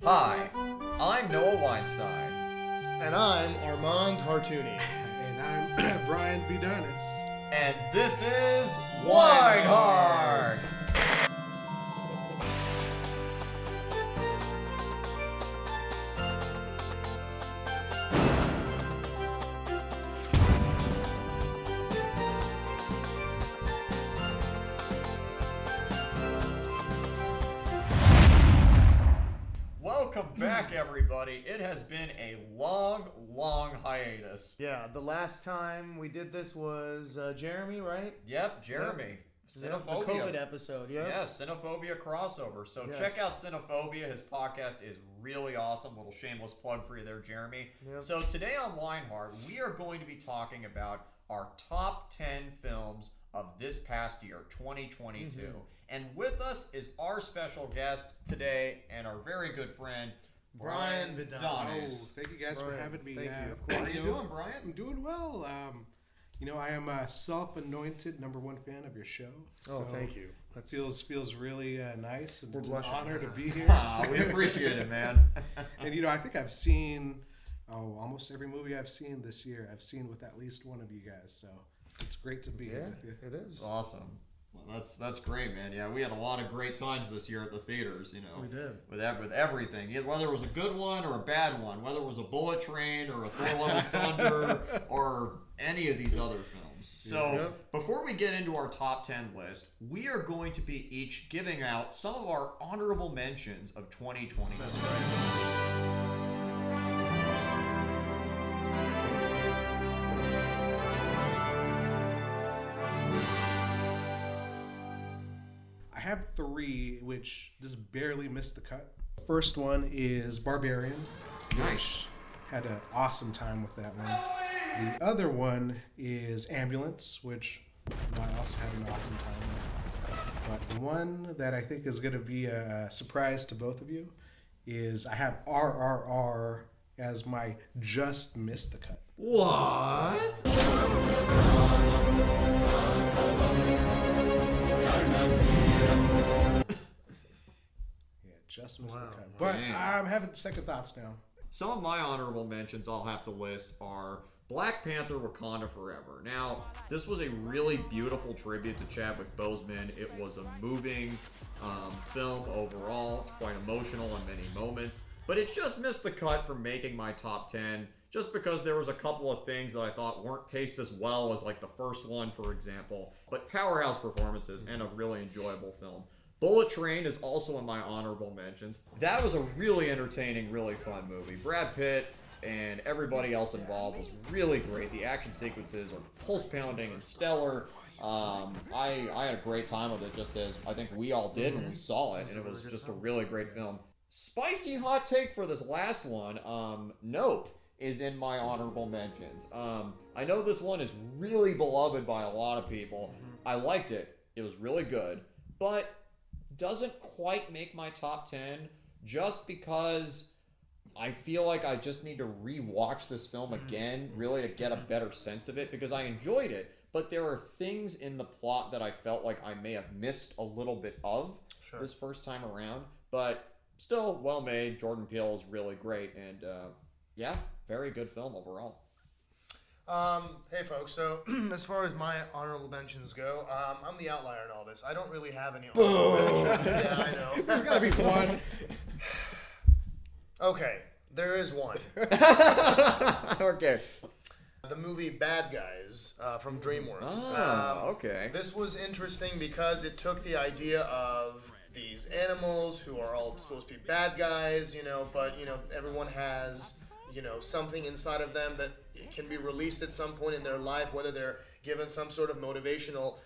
Hi, I'm Noah Weinstein. And I'm Armand Hartoonian. And I'm Brian Vidanes. And this is WeinHart! Welcome back, everybody. It has been a long hiatus. Yeah, the last time we did this was Jeremy, right? Yep, Jeremy. Cinephobia. The COVID episode, yeah. Yeah, Cinephobia crossover. So Yes. check out Cinephobia. His podcast is really awesome. Little shameless plug for you there, Jeremy. Yep. So today on WeinHart, we are going to be talking about our top 10 films of this past year, 2022. Mm-hmm. And with us is our special guest today and our very good friend, Brian Vidanes. Oh, thank you guys for Brian, having me. thank you, of How are course. you doing, Brian? I'm doing well. I am a self-anointed #1 fan of your show. Oh, so thank you. It feels really nice, and We're it's an blushing. honor to be here. We appreciate it, man. And I think I've seen almost every movie I've seen this year. I've seen with at least one of you guys, so it's great to be here with you. It is. Awesome. Well, that's great, man. Yeah, we had a lot of great times this year at the theaters. We did. with everything, whether it was a good one or a bad one, whether it was a Bullet Train or a Thor: Love and Thunder or any of these other films. So Yep. before we get into our top 10 list, we are going to be each giving out some of our honorable mentions of 2022. That's right. I have three, which just barely missed the cut. First one is Barbarian. Nice. Had an awesome time with that one. The other one is Ambulance, which I also had an awesome time with. But the one that I think is going to be a surprise to both of you is I have RRR as my just missed the cut. What? Yeah, just missed Wow. the cut. But Dang. I'm having second thoughts now. Some of my honorable mentions I'll have to list are Black Panther Wakanda Forever. Now, this was a really beautiful tribute to Chadwick Boseman. It was a moving film overall. It's quite emotional in many moments. But it just missed the cut for making my top 10 just because there was a couple of things that I thought weren't paced as well as like the first one, for example. But powerhouse performances and a really enjoyable film. Bullet Train is also in my honorable mentions. That was a really entertaining, really fun movie. Brad Pitt and everybody else involved was really great. The action sequences are pulse-pounding and stellar. I had a great time with it, just as I think we all did when we saw it, and it was just a really great film. Spicy hot take for this last one, Nope is in my honorable mentions. I know this one is really beloved by a lot of people. I liked it. It was really good, but doesn't quite make my top 10 just because I feel like I just need to rewatch this film again really to get a better sense of it, because I enjoyed it, but there are things in the plot that I felt like I may have missed a little bit of this first time around, but still well made. Jordan Peele is really great, and yeah, very good film overall. Hey folks, so as far as my honorable mentions go, I'm the outlier in all this. I don't really have any honorable mentions. Yeah, I know. There's got to be one. Okay, there is one. Okay. The movie Bad Guys from DreamWorks. Okay. This was interesting because it took the idea of these animals who are all supposed to be bad guys, but, everyone has, something inside of them that can be released at some point in their life, whether they're given some sort of motivational,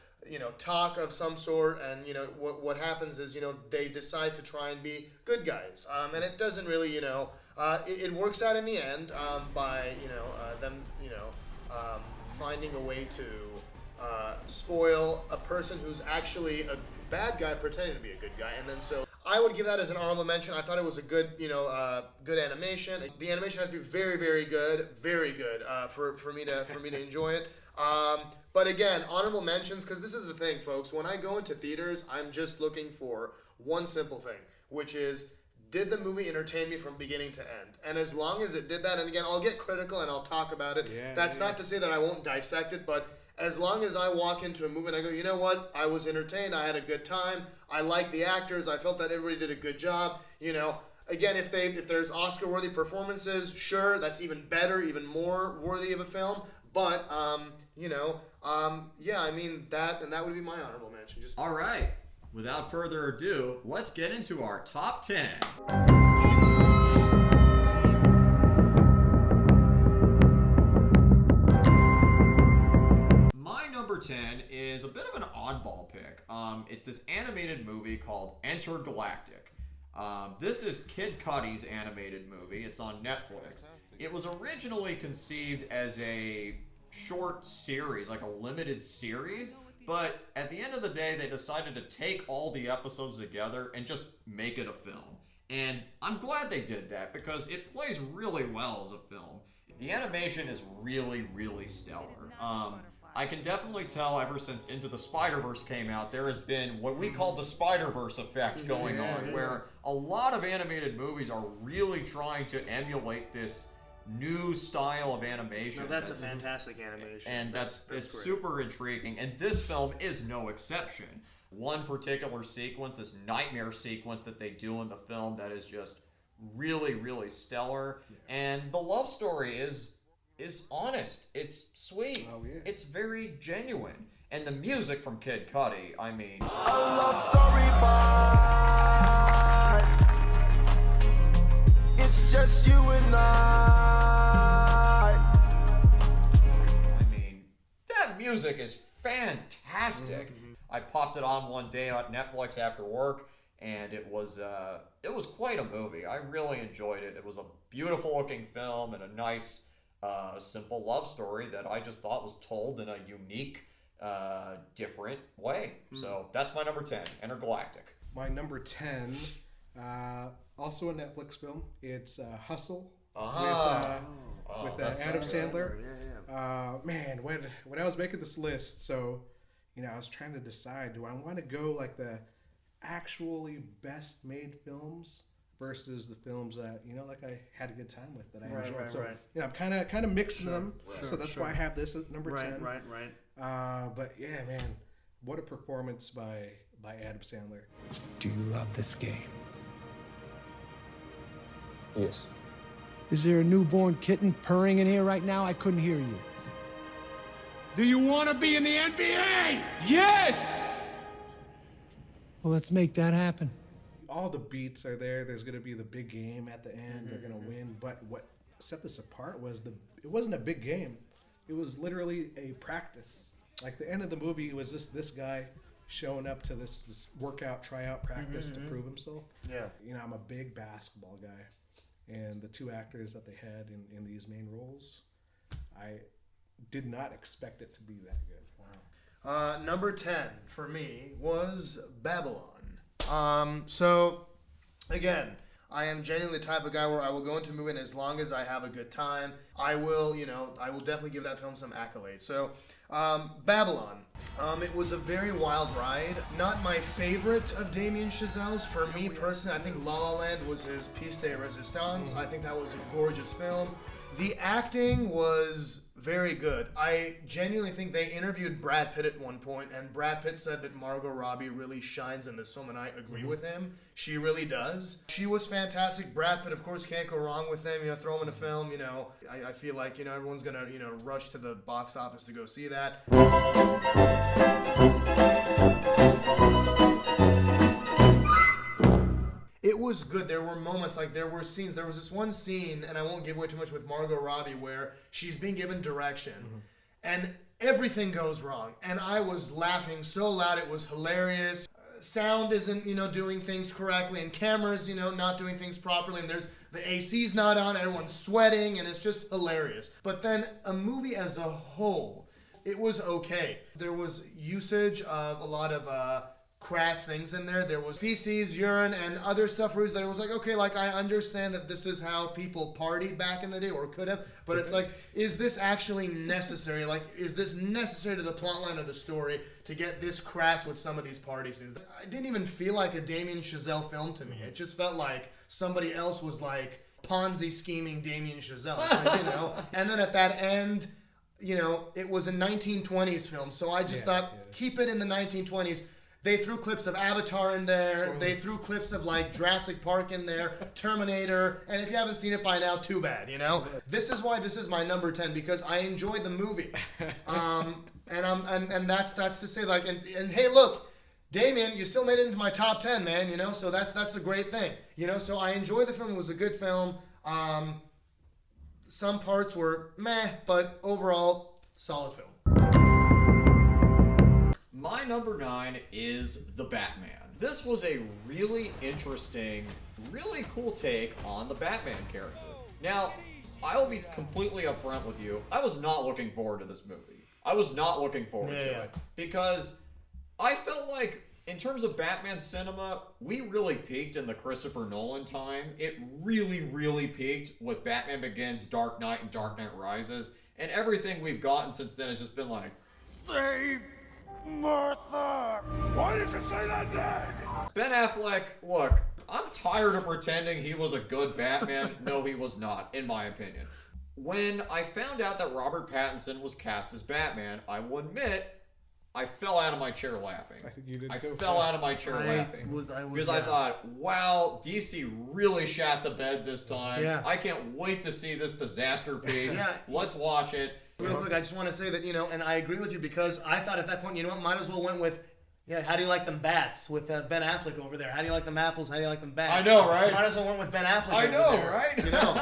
talk of some sort, and, what happens is, they decide to try and be good guys. And it doesn't really, it works out in the end by, them, finding a way to spoil a person who's actually a bad guy pretending to be a good guy, and then so I would give that as an honorable mention. I thought it was a good, good animation. The animation has to be very, very good for me to enjoy it. But again, honorable mentions, because this is the thing, folks. When I go into theaters, I'm just looking for one simple thing, which is did the movie entertain me from beginning to end? And as long as it did that, and again, I'll get critical and I'll talk about it. That's not to say that I won't dissect it, but as long as I walk into a movie and I go, you know what, I was entertained, I had a good time, I like the actors, I felt that everybody did a good job, you know. Again, if there's Oscar-worthy performances, sure, that's even better, even more worthy of a film. But yeah, I mean that would be my honorable mention. All right. Without further ado, let's get into our top 10. My number 10 is a bit of an oddball pick. It's this animated movie called Intergalactic. This is Kid Cudi's animated movie. It's on Netflix. It was originally conceived as a short series, like a limited series, but at the end of the day, they decided to take all the episodes together and just make it a film. And I'm glad they did that because it plays really well as a film. The animation is really, really stellar. I can definitely tell ever since Into the Spider-Verse came out, there has been what we call the Spider-Verse effect going on, where a lot of animated movies are really trying to emulate this new style of animation. No, that's a fantastic animation. And it's great. super intriguing, and this film is no exception. One particular sequence, this nightmare sequence that they do in the film, that is just really, really stellar. And the love story is honest. It's sweet. It's very genuine. And the music from Kid Cudi, I mean, A love story, but it's just you and I. mean, that music is fantastic. I popped it on one day on Netflix after work, and it was quite a movie. I really enjoyed it. It was a beautiful looking film and a nice, simple love story that I just thought was told in a unique, different way. So that's my number 10, Intergalactic. My number 10, also a Netflix film. It's Hustle with Adam Sandler. Man, when I was making this list, so I was trying to decide, do I want to go like the actually best made films versus the films that like I had a good time with, that I enjoyed. So I'm kind of mixing them. So that's why I have this at number 10. Right. But yeah, man, what a performance by Adam Sandler. Do you love this game? Yes. Is there a newborn kitten purring in here right now? I couldn't hear you. Do you want to be in the NBA? Yes! Well, let's make that happen. All the beats are there. There's going to be the big game at the end. They're going to win. But what set this apart was it wasn't a big game. It was literally a practice. Like the end of the movie, it was just this guy showing up to this workout, tryout practice to prove himself. Yeah. I'm a big basketball guy. And the two actors that they had in these main roles, I did not expect it to be that good. Wow. Number 10 for me was Babylon. So again, I am genuinely the type of guy where I will go into a movie, and as long as I have a good time, I will definitely give that film some accolades. So Babylon. It was a very wild ride. Not my favorite of Damien Chazelle's. For me personally, I think La La Land was his piece de resistance. I think that was a gorgeous film. The acting was very good. I genuinely think they interviewed Brad Pitt at one point, and Brad Pitt said that Margot Robbie really shines in this film, and I agree with him. She really does. She was fantastic. Brad Pitt, of course, can't go wrong with him. Throw him in a film. I feel like everyone's gonna rush to the box office to go see that. It was good. There were moments, there were scenes. There was this one scene, and I won't give away too much, with Margot Robbie, where she's being given direction, and everything goes wrong. And I was laughing so loud, it was hilarious. Sound isn't, doing things correctly, and cameras, not doing things properly, and the AC's not on, everyone's sweating, and it's just hilarious. But then a movie as a whole, it was okay. There was usage of a lot of crass things in there. There was feces, urine, and other stuff where that it was like, okay, like I understand that this is how people partied back in the day, or could have, but it's like, is this actually necessary? Like, is this necessary to the plot line of the story to get this crass with some of these party scenes? It didn't even feel like a Damien Chazelle film to me. It just felt like somebody else was like Ponzi scheming Damien Chazelle, you know? And then at that end, you know, it was a 1920s film, so I just thought, keep it in the 1920s. They threw clips of Avatar in there. They threw clips of like Jurassic Park in there, Terminator, and if you haven't seen it by now, too bad, you know? This is why this is my number 10, because I enjoyed the movie. And that's to say, like, and hey, look, Damien, you still made it into my top 10, man, you know? So that's a great thing. You know, so I enjoyed the film. It was a good film. Some parts were meh, but overall, solid film. My number 9 is The Batman. This was a really interesting, really cool take on the Batman character. Now, I'll be completely upfront with you. I was not looking forward to this movie. I was not looking forward to it. Because I felt like, in terms of Batman cinema, we really peaked in the Christopher Nolan time. It really, really peaked with Batman Begins, Dark Knight, and Dark Knight Rises. And everything we've gotten since then has just been like, save Martha! Why did you say that name? Ben Affleck, look, I'm tired of pretending he was a good Batman. No, he was not, in my opinion. When I found out that Robert Pattinson was cast as Batman, I will admit, I fell out of my chair laughing. I think you did I too. fell out of my chair laughing. Because I thought, wow, DC really shat the bed this time. Yeah. I can't wait to see this disaster piece. Let's watch it. Real quick, I just want to say that, you know, and I agree with you, because I thought at that point, you know what, might as well went with, how do you like them bats with Ben Affleck over there? How do you like them apples? How do you like them bats? I know, right? Might as well went with Ben Affleck I over know, there, right? You know.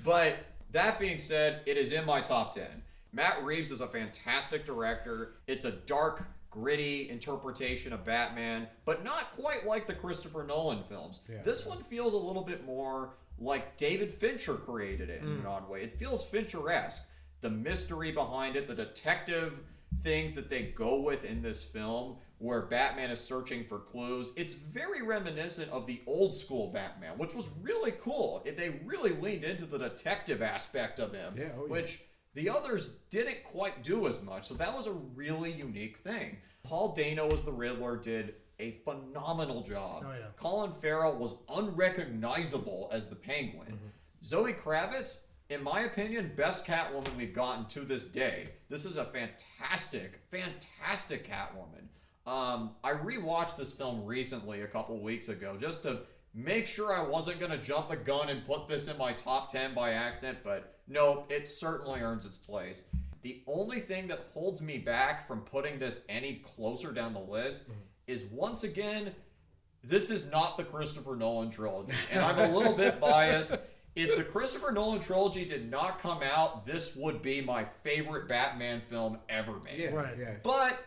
But that being said, it is in my top 10. Matt Reeves is a fantastic director. It's a dark, gritty interpretation of Batman, but not quite like the Christopher Nolan films. This one feels a little bit more like David Fincher created it in an odd way. It feels Fincher-esque. The mystery behind it, the detective things that they go with in this film, where Batman is searching for clues. It's very reminiscent of the old school Batman, which was really cool. They really leaned into the detective aspect of him, which the others didn't quite do as much. So that was a really unique thing. Paul Dano as the Riddler did a phenomenal job. Colin Farrell was unrecognizable as the Penguin. Zoe Kravitz, in my opinion, best Catwoman we've gotten to this day. This is a fantastic, fantastic Catwoman. I rewatched this film recently, a couple weeks ago, just to make sure I wasn't going to jump the gun and put this in my top 10 by accident, but no, it certainly earns its place. The only thing that holds me back from putting this any closer down the list is, once again, this is not the Christopher Nolan trilogy, and I'm a little bit biased. If the Christopher Nolan trilogy did not come out, this would be my favorite Batman film ever made. But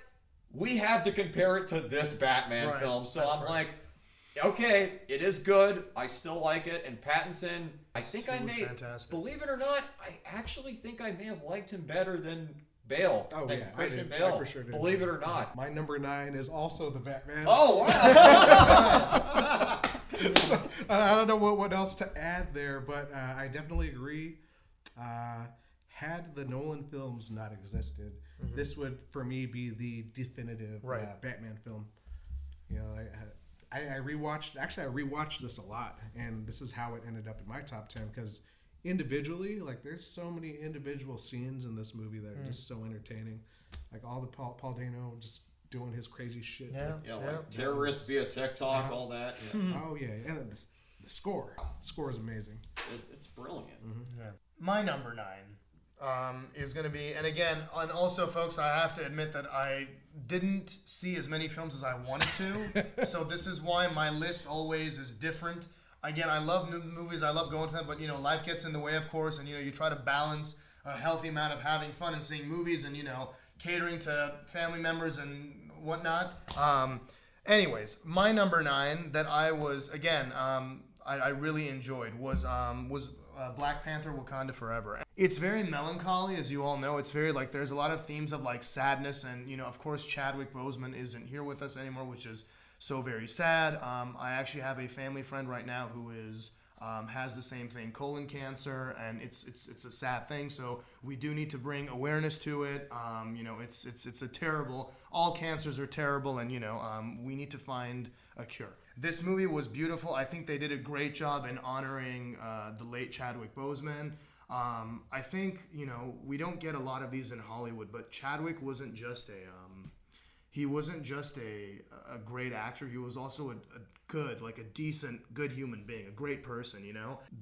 we had to compare it to this Batman film, so I'm like, okay, it is good. I still like it. And Pattinson, I think I may, believe it or not, I actually think I may have liked him better than Bale. Christian Bale. I for sure did. Believe it or not. My number 9 is also the Batman. Oh, wow. So, I don't know what else to add there, but I definitely agree. Had the Nolan films not existed, this would, for me, be the definitive Batman film. You know, I rewatched this a lot, and this is how it ended up in my top 10, because individually, like, there's so many individual scenes in this movie that are just so entertaining. Like all the Paul Dano just doing his crazy shit. Like terrorists via TikTok, all that. Oh yeah, and the score is amazing. It's brilliant. My number 9 is going to be, and again, and also, folks, I have to admit that I didn't see as many films as I wanted to, so this is why my list always is different. Again, I love movies, I love going to them, but, you know, life gets in the way, of course, and, you know, you try to balance a healthy amount of having fun and seeing movies and, you know, catering to family members and whatnot. Anyways, my number 9 that I was, again, I really enjoyed was Black Panther: Wakanda Forever. It's very melancholy, as you all know. It's very like there's a lot of themes of like sadness, and of course Chadwick Boseman isn't here with us anymore, which is so very sad. I actually have a family friend right now who is has the same thing, colon cancer, and it's a sad thing. So we do need to bring awareness to it. It's a terrible. All cancers are terrible, and we need to find a cure. This movie was beautiful. I think they did a great job in honoring the late Chadwick Boseman. I think we don't get a lot of these in Hollywood, but Chadwick wasn't just a great actor. He was also a decent, good human being, a great person,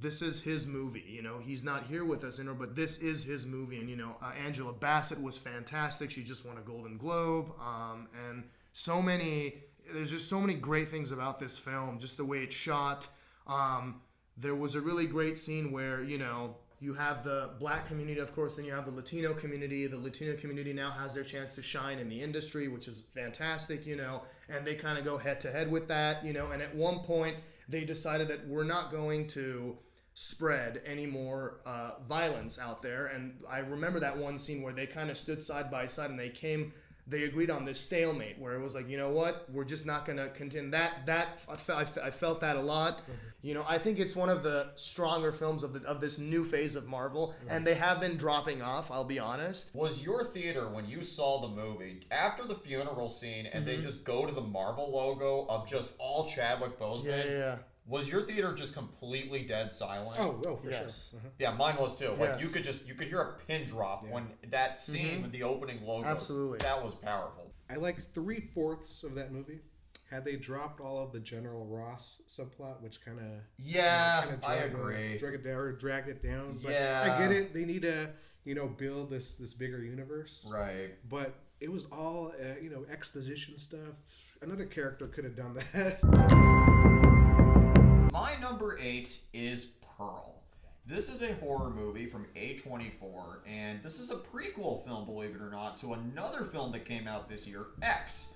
This is his movie, He's not here with us, but this is his movie. And, Angela Bassett was fantastic. She just won a Golden Globe. And there's just so many great things about this film, just the way it's shot. There was a really great scene where, you have the Black community, of course, then you have the Latino community. The Latino community now has their chance to shine in the industry, which is fantastic, and they kind of go head to head with that, and at one point they decided that we're not going to spread any more violence out there. And I remember that one scene where they kind of stood side by side and they agreed on this stalemate where it was like, you know what, we're just not going to continue. I felt that a lot. I think it's one of the stronger films of this new phase of Marvel, and they have been dropping off, I'll be honest. Was your theater, when you saw the movie, after the funeral scene and they just go to the Marvel logo of just all Chadwick Boseman, Yeah. Was your theater just completely dead silent? Oh, for Yes. sure. Yeah, mine was too. Like Yes. you could hear a pin drop when that scene with the opening logo. Absolutely. That was powerful. I like 3/4 of that movie. Had they dropped all of the General Ross subplot, which kind of I agree. Drag it down. But Yeah. I get it. They need to build this bigger universe. Right. But it was all exposition stuff. Another character could have done that. My number 8 is Pearl. This is a horror movie from A24, and this is a prequel film, believe it or not, to another film that came out this year, X.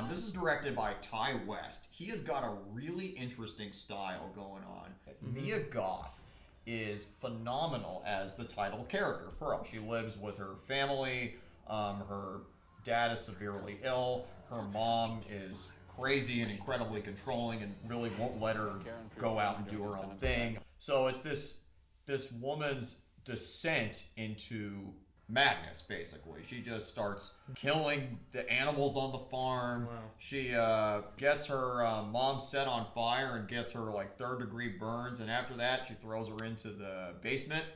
This is directed by Ty West. He has got a really interesting style going on. Mia Goth is phenomenal as the title character, Pearl. She lives with her family. Her dad is severely ill. Her mom is crazy and incredibly controlling and really won't let her go out and do her own thing. So it's this woman's descent into madness, basically. She just starts killing the animals on the farm. Wow. She gets her mom set on fire and gets her like 3rd-degree burns, and after that she throws her into the basement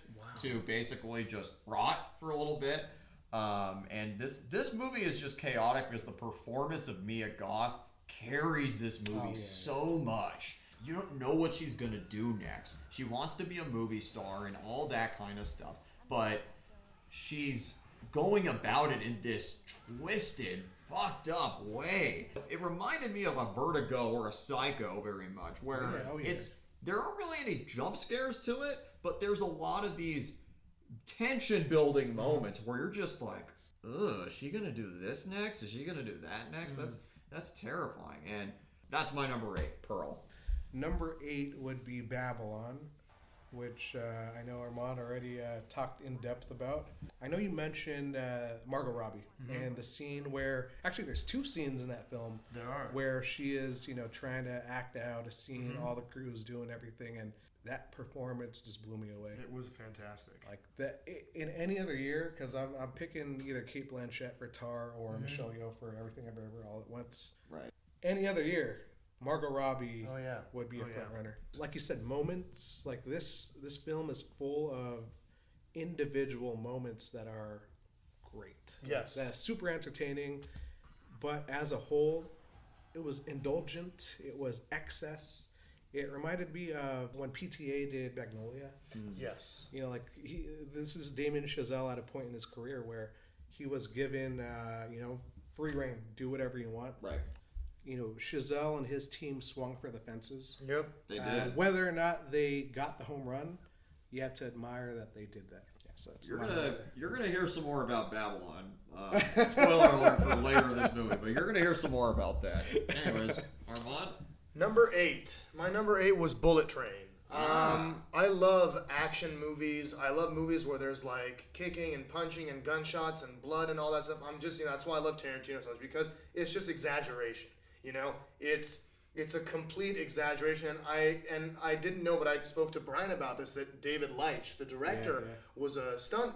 to basically just rot for a little bit. And this movie is just chaotic because the performance of Mia Goth carries this movie so much. You don't know what she's gonna do next. She wants to be a movie star and all that kind of stuff, but she's going about it in this twisted, fucked up way. It reminded me of a Vertigo or a Psycho very much, where there aren't really any jump scares to it, but there's a lot of these tension building moments where you're just like, ugh, is she gonna do this next? Is she gonna do that next? That's terrifying. And that's my number 8, Pearl. Number 8 would be Babylon, which I know Armand already talked in depth about. I know you mentioned Margot Robbie and the scene where, actually there's 2 scenes in that film. There are. Where she is, trying to act out a scene, all the crew's doing everything, and that performance just blew me away. It was fantastic. Like that in any other year, because I'm picking either Cate Blanchett for Tar or Michelle Yeoh for Everything Everywhere All at Once. Right. Any other year, Margot Robbie would be a front yeah. runner. Like you said, moments like this film is full of individual moments that are great. Yes. That's super entertaining, but as a whole, it was indulgent. It was excess. It reminded me of when PTA did Magnolia. Yes. This is Damien Chazelle at a point in his career where he was given, free reign, do whatever you want. Right. Chazelle and his team swung for the fences. Yep. They did. Whether or not they got the home run, you have to admire that they did that. Yeah, so you're gonna hear some more about Babylon. Spoiler alert for later in this movie, but you're gonna hear some more about that. Anyways, Armand. Number 8. My number 8 was Bullet Train. I love action movies. I love movies where there's like kicking and punching and gunshots and blood and all that stuff. I'm just, that's why I love Tarantino so much, because it's just exaggeration. It's a complete exaggeration. And I didn't know, but I spoke to Brian about this, that David Leitch, the director, was a stunt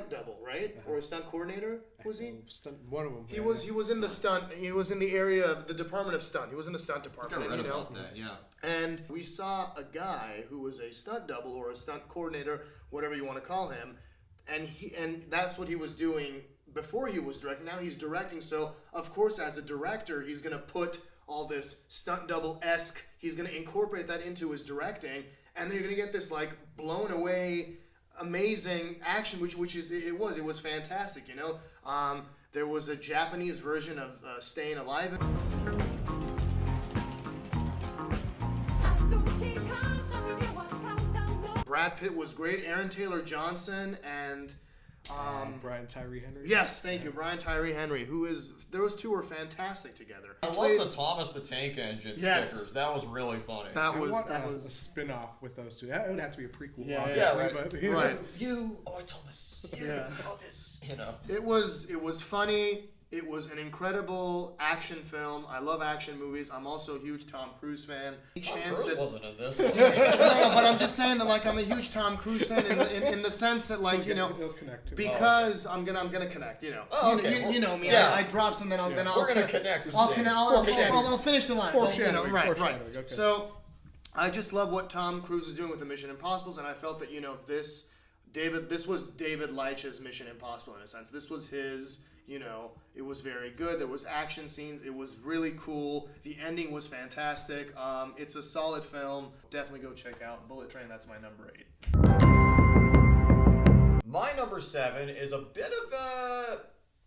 double, right? Or a stunt coordinator, was he? One of them. He was in the stunt. He was in the area of the Department of Stunt. He was in the stunt I department. think I read about that, yeah. And we saw a guy who was a stunt double or a stunt coordinator, whatever you want to call him, and that's what he was doing before he was directing. Now he's directing, so of course as a director he's gonna put all this stunt double-esque, he's gonna incorporate that into his directing, and then you're gonna get this like blown away, amazing action, which it was fantastic. There was a Japanese version of Staying Alive. Brad Pitt was great. Aaron Taylor Johnson and Brian Tyree Henry. Yes, thank you, Brian Tyree Henry. Those two were fantastic together. I love the Thomas the Tank Engine stickers. That was really funny. That was a spin-off with those two. That would have to be a prequel, Yeah, obviously. right. But Right. You, Thomas. This. It was funny. It was an incredible action film. I love action movies. I'm also a huge Tom Cruise fan. Tom Cruise wasn't in this one. No, but I'm just saying that like I'm a huge Tom Cruise fan in the sense that like He'll connect to it. because I'm gonna connect. Oh, okay. You know me. Yeah. I drop some, then I'll We're gonna connect. I'll finish the line. Foreshadowing, Right. okay. So I just love what Tom Cruise is doing with the Mission Impossibles, and I felt that this was David Leitch's Mission Impossible in a sense. This was his. It was very good. There was action scenes. It was really cool. The ending was fantastic. It's a solid film. Definitely go check out Bullet Train. That's my number 8. My number 7 is a bit of a,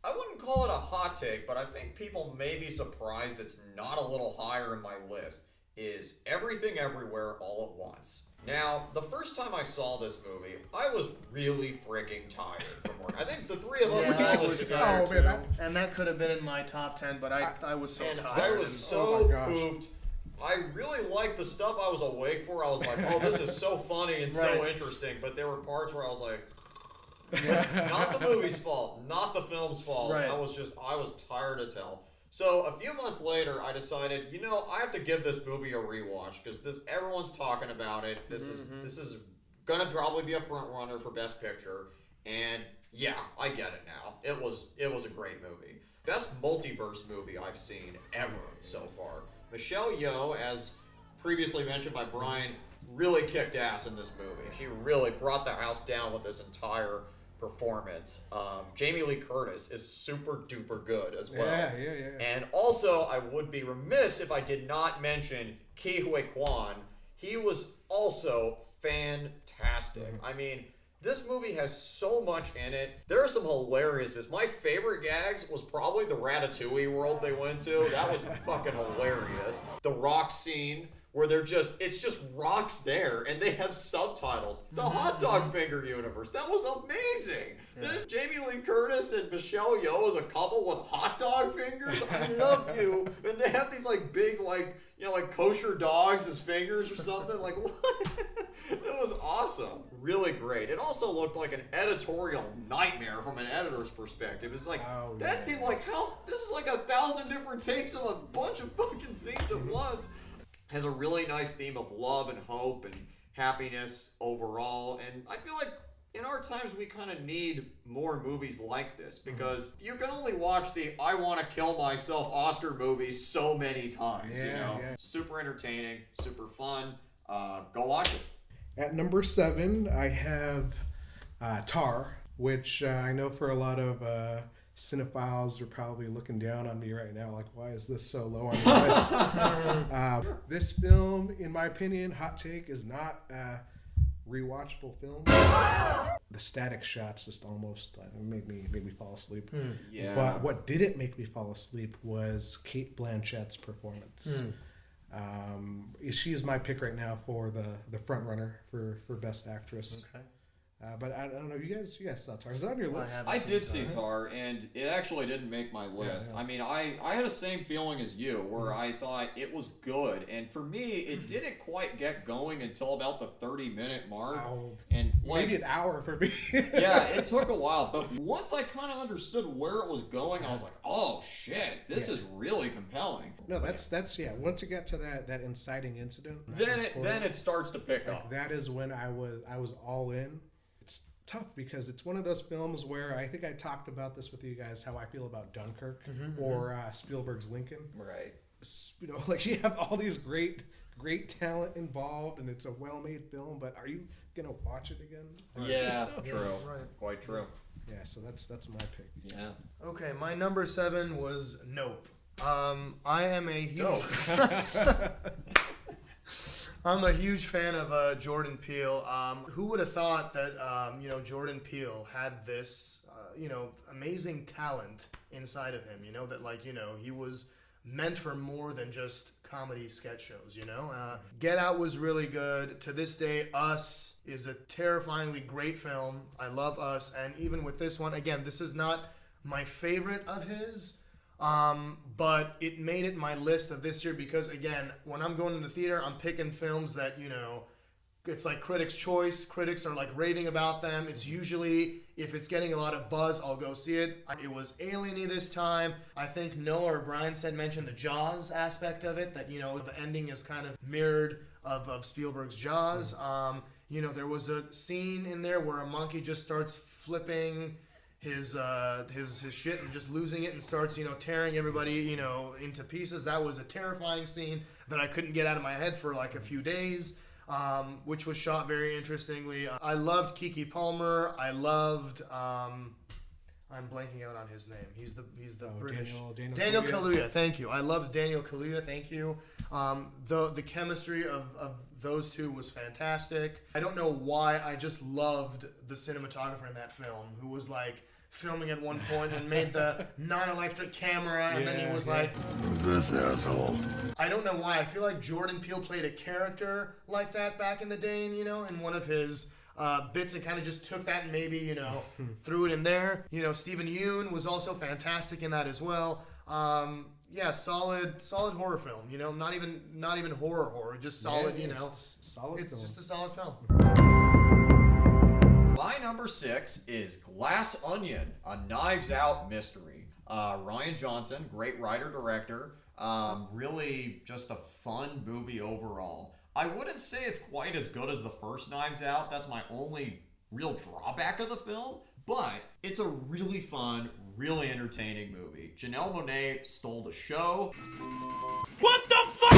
I wouldn't call it a hot take, but I think people may be surprised it's not a little higher in my list, is Everything Everywhere All at Once. Now, the first time I saw this movie, I was really freaking tired from work. I think the three of us saw this together too. And that could have been in my top 10, but I was so tired. I was so pooped. I really liked the stuff I was awake for. I was like, oh, this is so funny and so interesting. But there were parts where I was like, it's not the movie's fault, not the film's fault. Right. I was tired as hell. So a few months later, I decided, I have to give this movie a rewatch because everyone's talking about it. This is gonna probably be a front runner for Best Picture, and yeah, I get it now. It was a great movie, best multiverse movie I've seen ever so far. Michelle Yeoh, as previously mentioned by Brian, really kicked ass in this movie. She really brought the house down with this entire performance. Jamie Lee Curtis is super duper good as well. Yeah. And also, I would be remiss if I did not mention Ke Huy Quan. He was also fantastic. I mean, this movie has so much in it. There are some hilarious bits. My favorite gags was probably the Ratatouille world they went to. That was fucking hilarious. The rock scene where it's just rocks there and they have subtitles. The hot dog finger universe, that was amazing. Then Jamie Lee Curtis and Michelle Yeoh as a couple with hot dog fingers. I love you. And they have these like big like kosher dogs as fingers or something. Like what? It was awesome. Really great. It also looked like an editorial nightmare from an editor's perspective. It's like, seemed like this is like 1,000 different takes of a bunch of fucking scenes at once. Has a really nice theme of love and hope and happiness overall. And I feel like in our times we kind of need more movies like this because you can only watch the I want to kill myself Oscar movies so many times, Yeah. Super entertaining, super fun. Go watch it. At number 7, I have Tar, which I know for a lot of cinephiles are probably looking down on me right now, like, why is this so low on the list? This film, in my opinion, hot take, is not a rewatchable film. The static shots just almost made me fall asleep. Yeah. But what didn't make me fall asleep was Cate Blanchett's performance. She is my pick right now for the front runner for Best Actress. Okay. But I don't know. You guys saw Tar. Is it on your list? I did see Tar, and it actually didn't make my list. Yeah. I mean, I had the same feeling as you, where I thought it was good, and for me, it didn't quite get going until about the 30-minute mark. Wow. And Maybe an hour for me. yeah, it took a while, but once I kind of understood where it was going, I was like, oh shit, this is really compelling. No, that's once it got to that inciting incident, Then it starts to pick like, up. that is when I was all in. It's tough because it's one of those films where I think I talked about this with you guys, how I feel about Dunkirk or Spielberg's Lincoln. Right. You know, like you have all these great talent involved, and it's a well-made film, but are you gonna watch it again? Yeah, true. Right. Quite true. Yeah, so that's my pick. Yeah. Okay, my number 7 was Nope. I am a huge I'm a huge fan of Jordan Peele. Who would have thought that Jordan Peele had this amazing talent inside of him? That he was meant for more than just comedy sketch shows. Get Out was really good. To this day, Us is a terrifyingly great film. I love Us, and even with this one, again, this is not my favorite of his. But it made it my list of this year because, again, when I'm going to the theater, I'm picking films that, it's like Critics' Choice. Critics are like raving about them. It's usually, if it's getting a lot of buzz, I'll go see it. It was Alien-y this time. I think Noah or Brian mentioned the Jaws aspect of it, that, the ending is kind of mirrored of Spielberg's Jaws. There was a scene in there where a monkey just starts flipping his shit and just losing it and starts tearing everybody into pieces. That was a terrifying scene that I couldn't get out of my head for like a few days, which was shot very interestingly. I loved Keke Palmer. I loved I'm blanking out on his name. He's the British Daniel Kaluuya. Thank you. I loved Daniel Kaluuya. Thank you. The chemistry of those two was fantastic. I don't know why, I just loved the cinematographer in that film, who was like filming at one point and made the non-electric camera, and then he was like, "Who's this asshole?" I don't know why. I feel like Jordan Peele played a character like that back in the day, and in one of his bits, and kind of just took that and maybe threw it in there. Stephen Yeun was also fantastic in that as well. Yeah, solid horror film. Not even horror, just solid. Solid it's film. just a solid film. My number 6 is Glass Onion, a Knives Out mystery. Rian Johnson, great writer-director. Really just a fun movie overall. I wouldn't say it's quite as good as the first Knives Out. That's my only real drawback of the film. But it's a really fun, really entertaining movie. Janelle Monáe stole the show. What the fuck?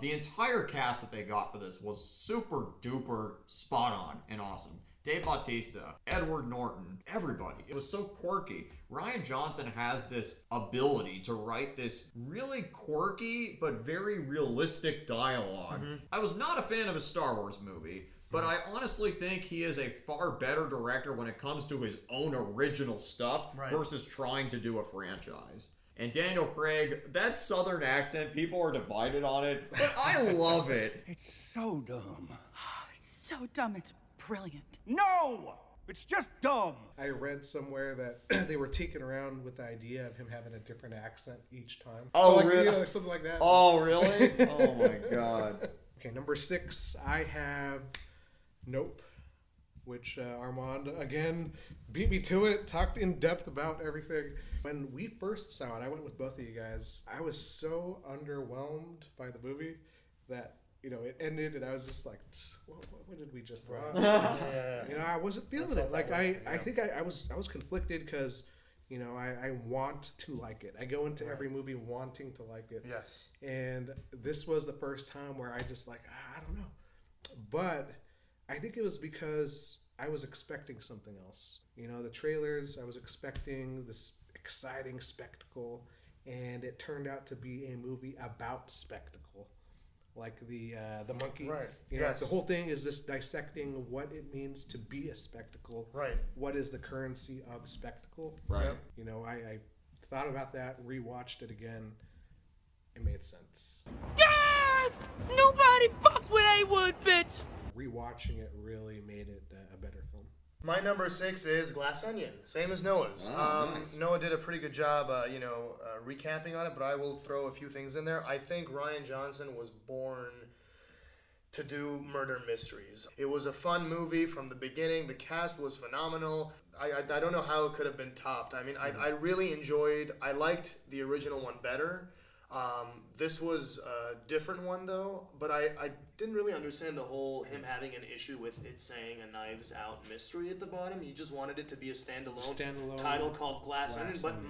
The entire cast that they got for this was super duper spot on and awesome. Dave Bautista, Edward Norton, everybody. It was so quirky. Rian Johnson has this ability to write this really quirky but very realistic dialogue. I was not a fan of his Star Wars movie, but I honestly think he is a far better director when it comes to his own original stuff versus trying to do a franchise. And Daniel Craig, that southern accent, people are divided on it, but I love it. It's so dumb. It's so dumb, it's brilliant. No! It's just dumb. I read somewhere that they were taking around with the idea of him having a different accent each time. Oh, like, really? Something like that. Oh, really? Oh, my God. Okay, number 6, I have Nope, which Armand, again, beat me to it, talked in depth about everything. When we first saw it, I went with both of you guys. I was so underwhelmed by the movie that, it ended and I was just like, what did we just watch? I wasn't feeling it. Like, I think I was conflicted because, I want to like it. I go into every movie wanting to like it. Yes. And this was the first time where I just like, I don't know. But I think it was because I was expecting something else. The trailers, I was expecting this exciting spectacle, and it turned out to be a movie about spectacle. Like the monkey. Right. The whole thing is this dissecting what it means to be a spectacle. Right. What is the currency of spectacle? Right. I thought about that, rewatched it again. It made sense. Yes! Nobody fucks with A-Wood, bitch! rewatching it really made it a better film. My number 6 is Glass Onion, same as Noah's. Nice. Noah did a pretty good job, recapping on it, but I will throw a few things in there. I think Rian Johnson was born to do murder mysteries. It was a fun movie from the beginning. The cast was phenomenal. I don't know how it could have been topped. I mean, I really enjoyed. I liked the original one better. This was a different one though, but I didn't really understand the whole him having an issue with it saying a Knives Out mystery at the bottom. He just wanted it to be a standalone title called Glass Onion. But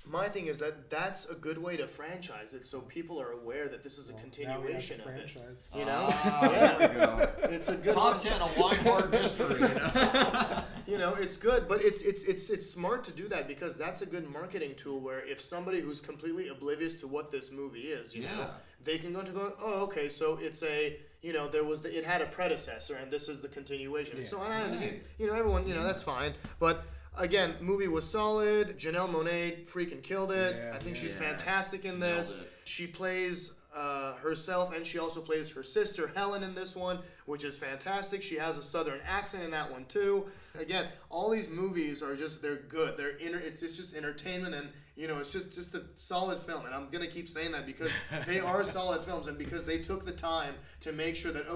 my thing is that that's a good way to franchise it, so people are aware that this is a continuation of it. You know, there we go. It's a good Top 10 of WeinHart history. You know? You know, it's good, but it's smart to do that because that's a good marketing tool. Where if somebody who's completely oblivious to what this movie is, you know, they can go, oh, okay, so it's a, you know, it had a predecessor and this is the continuation. So everyone, that's fine, but. Again, movie was solid. Janelle Monáe freaking killed it. I think she's fantastic in this. She plays herself, and she also plays her sister Helen in this one, which is fantastic. She has a southern accent in that one too. Again, all these movies are they're good. It's just entertainment, and it's just a solid film. And I'm gonna keep saying that because they are solid films, and because they took the time to make sure that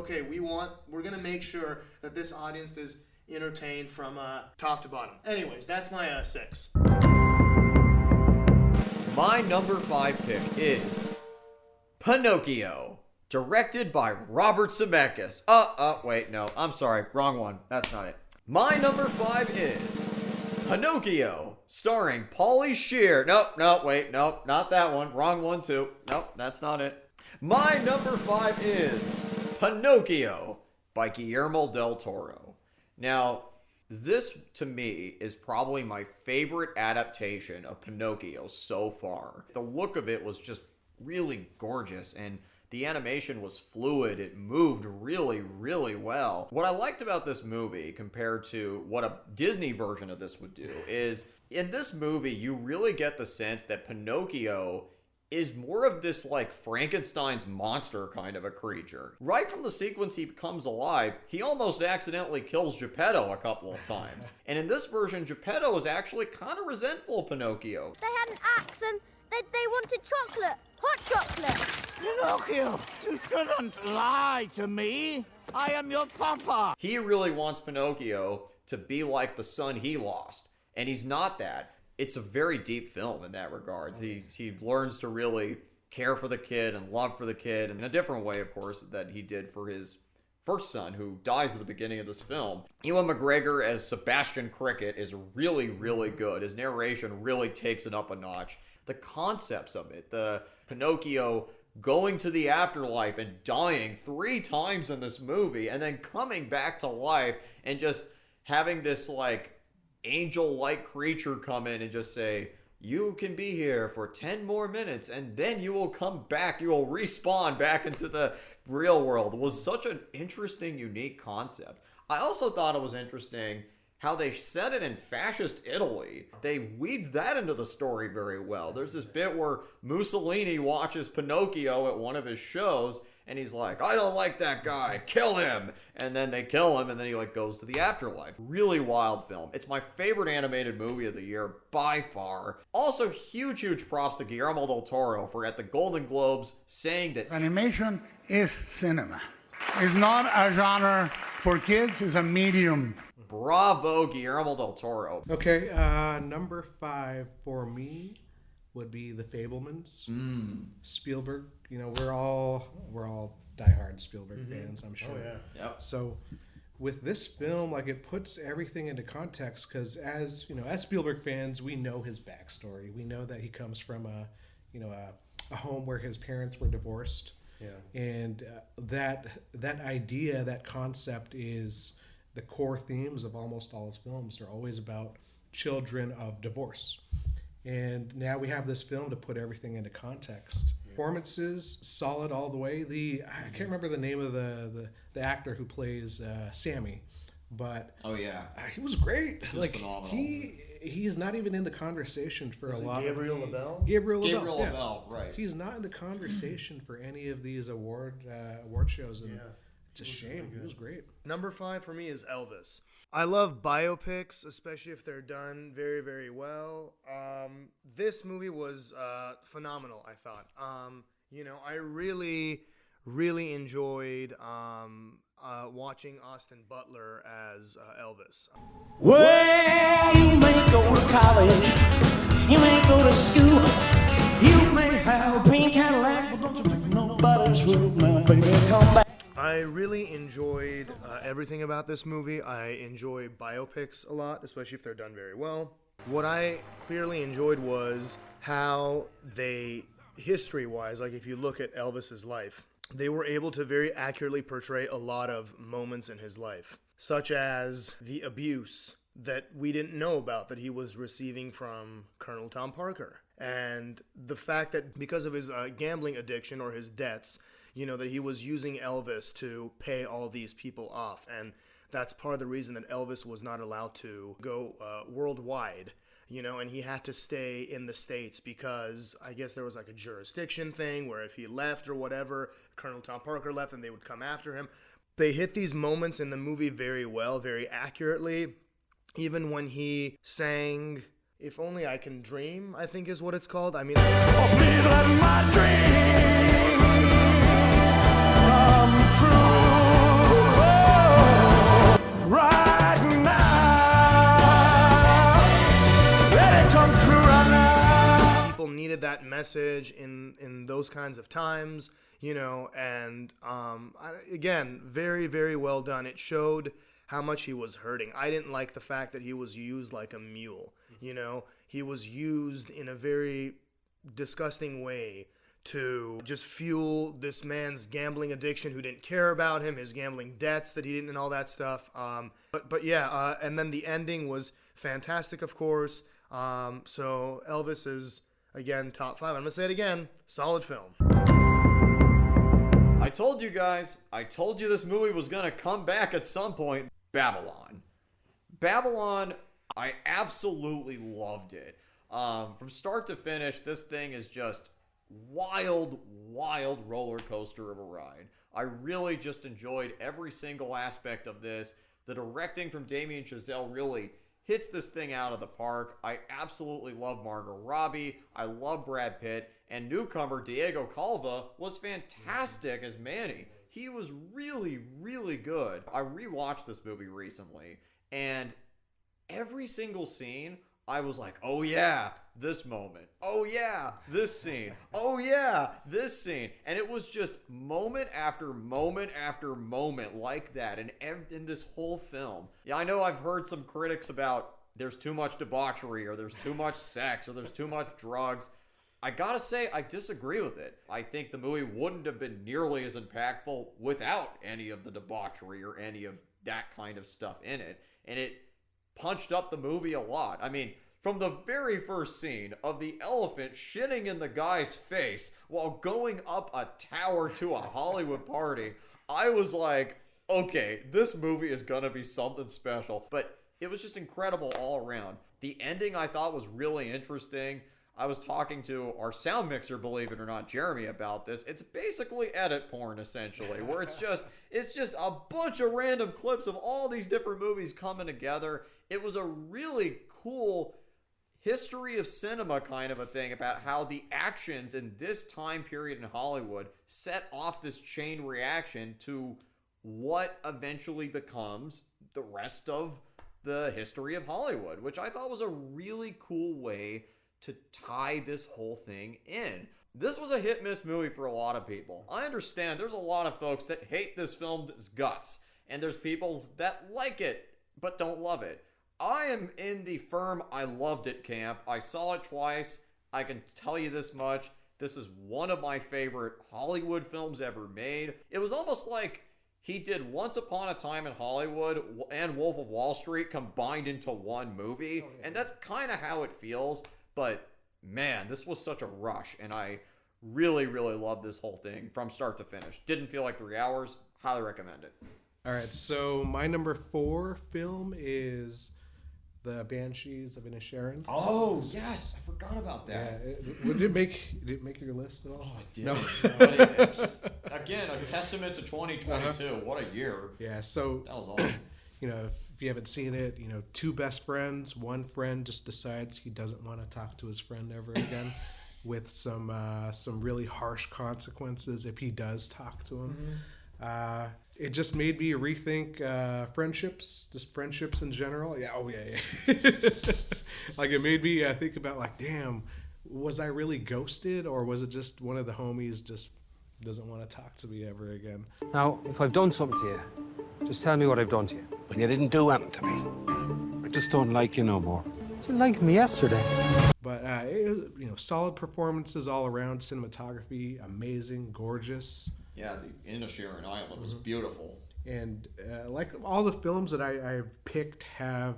we're gonna make sure that this audience is entertained from top to bottom. Anyways, that's my 6. My number 5 pick is Pinocchio, directed by Robert Zemeckis. Wait, no, I'm sorry, wrong one. That's not it. My number 5 is Pinocchio, starring Pauly Shore. Nope, not that one. Wrong one too. Nope, that's not it. My number 5 is Pinocchio by Guillermo del Toro. Now, this, to me, is probably my favorite adaptation of Pinocchio so far. The look of it was just really gorgeous, and the animation was fluid. It moved really, really well. What I liked about this movie, compared to what a Disney version of this would do, is in this movie, you really get the sense that Pinocchio is more of this like Frankenstein's monster kind of a creature. Right from the sequence he becomes alive, he almost accidentally kills Geppetto a couple of times. And in this version, Geppetto is actually kind of resentful of Pinocchio. They had an axe and they wanted chocolate. Hot chocolate. Pinocchio, you shouldn't lie to me. I am your papa. He really wants Pinocchio to be like the son he lost. And he's not that. It's a very deep film in that regards. He learns to really care for the kid and love for the kid in a different way, of course, that he did for his first son, who dies at the beginning of this film. Ewan McGregor as Sebastian Cricket is really, really good. His narration really takes it up a notch. The concepts of it, the Pinocchio going to the afterlife and dying 3 times in this movie, and then coming back to life and just having this like angel-like creature come in and just say, you can be here for 10 more minutes and then you will come back, you will respawn back into the real world, was such an interesting, unique concept. I also thought it was interesting how they set it in fascist Italy. They weaved that into the story very well. There's this bit where Mussolini watches Pinocchio at one of his shows, and he's like, I don't like that guy, kill him. And then they kill him, and then he like goes to the afterlife. Really wild film. It's my favorite animated movie of the year by far. Also, huge props to Guillermo del Toro for at the Golden Globes saying that animation is cinema. It's not a genre for kids, it's a medium. Bravo, Guillermo del Toro. Okay, number 5 for me would be The Fabelmans. Spielberg. You know, we're all diehard Spielberg fans, I'm sure. Oh, yeah. Yep. So with this film, like, it puts everything into context because as Spielberg fans, we know his backstory. We know that he comes from a home where his parents were divorced. Yeah. And that idea, that concept is the core themes of almost all his films. They're always about children of divorce. And now we have this film to put everything into context. Performances, solid all the way. I can't remember the name of the actor who plays Sammy, but he was great. He was phenomenal. He's not even in the conversation for a lot. Gabriel of LaBelle? Gabriel LaBelle, yeah. Right. He's not in the conversation for any of these award shows. And It's a shame. It was great. Number 5 for me is Elvis. I love biopics, especially if they're done very, very well. This movie was phenomenal, I thought. I really, really enjoyed watching Austin Butler as Elvis. Well, you may go to college, you may go to school, you may have a pink Cadillac, but don't you break nobody's rule. Now, baby, come back. I really enjoyed everything about this movie. I enjoy biopics a lot, especially if they're done very well. What I clearly enjoyed was how they, history-wise, like if you look at Elvis's life, they were able to very accurately portray a lot of moments in his life, such as the abuse that we didn't know about that he was receiving from Colonel Tom Parker. And the fact that because of his gambling addiction or his debts, that he was using Elvis to pay all these people off. And that's part of the reason that Elvis was not allowed to go worldwide, and he had to stay in the States because I guess there was like a jurisdiction thing where if he left or whatever, Colonel Tom Parker left and they would come after him. They hit these moments in the movie very well, very accurately. Even when he sang If Only I Can Dream, I think is what it's called. I mean, Oh, please let my dream come true. Oh, right now. Let it come true right now. people needed that message in those kinds of times, and again, very, very well done. It showed how much he was hurting. I didn't like the fact that he was used like a mule. He was used in a very disgusting way to just fuel this man's gambling addiction who didn't care about him, his gambling debts that he didn't, and all that stuff. But yeah, and then the ending was fantastic, of course. So Elvis is, again, top 5. I'm going to say it again, solid film. I told you guys, I told you this movie was going to come back at some point. Babylon. Babylon, I absolutely loved it. From start to finish, this thing is just wild roller coaster of a ride. I really just enjoyed every single aspect of this. The directing from Damien Chazelle really hits this thing out of the park. I absolutely love Margot Robbie. I love Brad Pitt. And newcomer Diego Calva was fantastic as Manny. He was really, really good. I rewatched this movie recently, and every single scene, I was like, oh yeah, this moment. Oh yeah, this scene. Oh yeah, this scene. And it was just moment after moment after moment like that in this whole film. Yeah, I know I've heard some critics about there's too much debauchery or there's too much sex or there's too much drugs. I gotta say, I disagree with it. I think the movie wouldn't have been nearly as impactful without any of the debauchery or any of that kind of stuff in it. And it punched up the movie a lot. I mean, from the very first scene of the elephant shitting in the guy's face while going up a tower to a Hollywood party, I was like, okay, this movie is gonna be something special. But it was just incredible all around. The ending I thought was really interesting. I was talking to our sound mixer, believe it or not, Jeremy, about this. It's basically edit porn, essentially, where it's just a bunch of random clips of all these different movies coming together. It was a really cool history of cinema kind of a thing about how the actions in this time period in Hollywood set off this chain reaction to what eventually becomes the rest of the history of Hollywood, which I thought was a really cool way to tie this whole thing in. This was a hit-miss movie for a lot of people. I understand there's a lot of folks that hate this film's guts, and there's people that like it but don't love it. I am in the firm I loved it camp. I saw it twice. I can tell you this much. This is one of my favorite Hollywood films ever made. It was almost like he did Once Upon a Time in Hollywood and Wolf of Wall Street combined into one movie, and that's kind of how it feels. But man, this was such a rush, and I really, really loved this whole thing from start to finish. Didn't feel like 3 hours. Highly recommend it. All right, so my number 4 film is The Banshees of Inisherin. Oh yes, I forgot about that. Yeah, did it make your list at all? Oh, it did. No. It's again a testament to 2022. What a year. Yeah, so that was awesome. If you haven't seen it, two best friends. One friend just decides he doesn't want to talk to his friend ever again, with some really harsh consequences if he does talk to him. Mm-hmm. It just made me rethink friendships, just friendships in general. Yeah, like it made me think about like, damn, was I really ghosted, or was it just one of the homies just doesn't want to talk to me ever again? Now, if I've done something to you, just tell me what I've done to you. Well, you didn't do anything to me. I just don't like you no more. You didn't like me yesterday. But solid performances all around. Cinematography, amazing, gorgeous. Yeah, the Inisherin Island was beautiful. And like all the films that I've picked have